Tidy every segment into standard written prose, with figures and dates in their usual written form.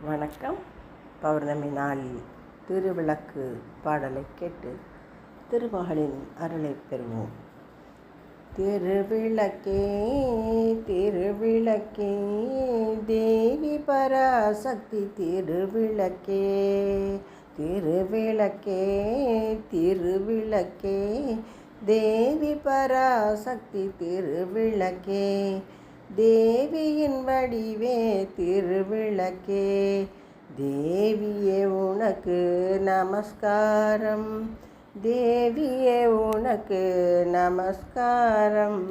வணக்கம். பௌர்ணமி நாளில் திருவிளக்கு பாடலை கேட்டு திருமகளின் அருளை பெறுவோம். திருவிளக்கே திருவிளக்கே தேவி பராசக்தி திருவிளக்கே திருவிளக்கே திருவிளக்கே தேவி பராசக்தி திருவிளக்கே தேவியின் வடிவே திருவிளக்கே தேவியே உனக்கு நமஸ்காரம் தேவியே உனக்கு நமஸ்காரம்.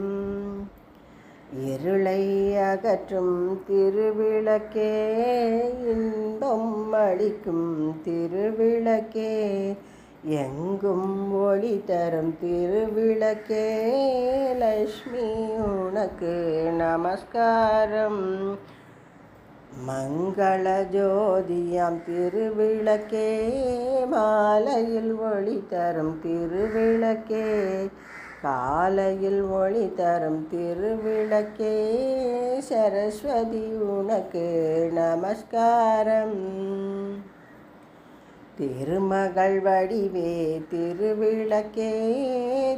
இருளை அகற்றும் திருவிளக்கே இன்பம் அளிக்கும் திருவிளக்கே எங்கும் ஒளி தரும் திருவிளக்கே லக்ஷ்மி உனக்கு நமஸ்காரம். மங்கள ஜோதியாம் திருவிளக்கே மாலையில் ஒளி தரும் திருவிளக்கே காலையில் ஒளி தரும் திருவிளக்கே சரஸ்வதி உனக்கு நமஸ்காரம். திருமகள் வடிவே திருவிளக்கே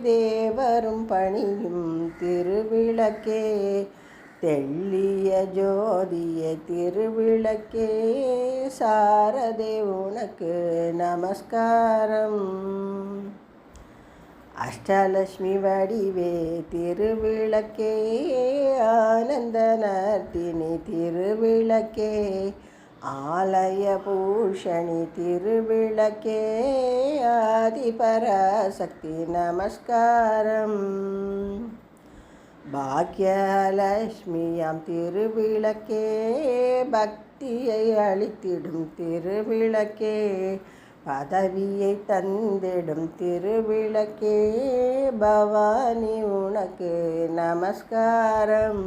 தேவரும் பணியும் திருவிளக்கே தெள்ளிய ஜோதிய திருவிளக்கே சாரதே உனக்கு நமஸ்காரம். அஷ்டலட்சுமி வடிவே திருவிளக்கே ஆனந்த நர்த்தினி திருவிளக்கே ஆலய பூஷணி திருவிளக்கே ஆதிபராசக்தி நமஸ்காரம். பாக்யலட்சுமியாம் திருவிளக்கே பக்தியை அளித்திடும் திருவிளக்கே பதவியை தந்திடும் திருவிளக்கே பவானி உனக்கு நமஸ்காரம்.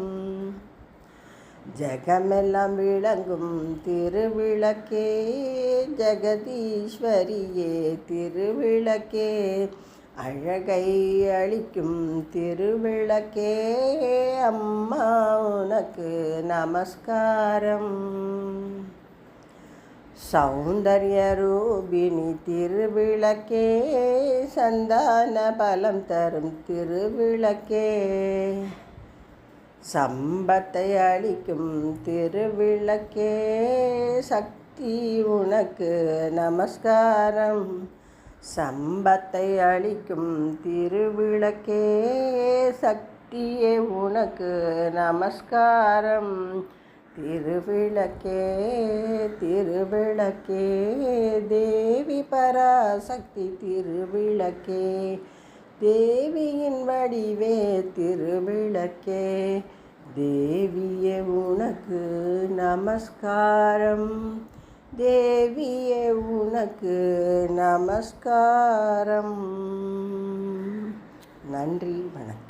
ஜகமெல்லாம் விளங்கும் திருவிளக்கே ஜெகதீஸ்வரியே திருவிளக்கே அழகை அளிக்கும் திருவிளக்கே அம்மா உனக்கு நமஸ்காரம். சௌந்தர்ய ரூபிணி திருவிளக்கே சந்தான பலம் தரும் திருவிளக்கே சம்பத்தை அளிக்கும் திருவிளக்கே சக்தி உனக்கு நமஸ்காரம். சம்பத்தை அளிக்கும் திருவிளக்கே சக்தியே உனக்கு நமஸ்காரம். திருவிளக்கே திருவிளக்கே தேவி பராசக்தி திருவிளக்கே தேவியின் வடிவே திருவிளக்கே தேவியே உனக்கு நமஸ்காரம் தேவியே உனக்கு நமஸ்காரம். நன்றி, வணக்கம்.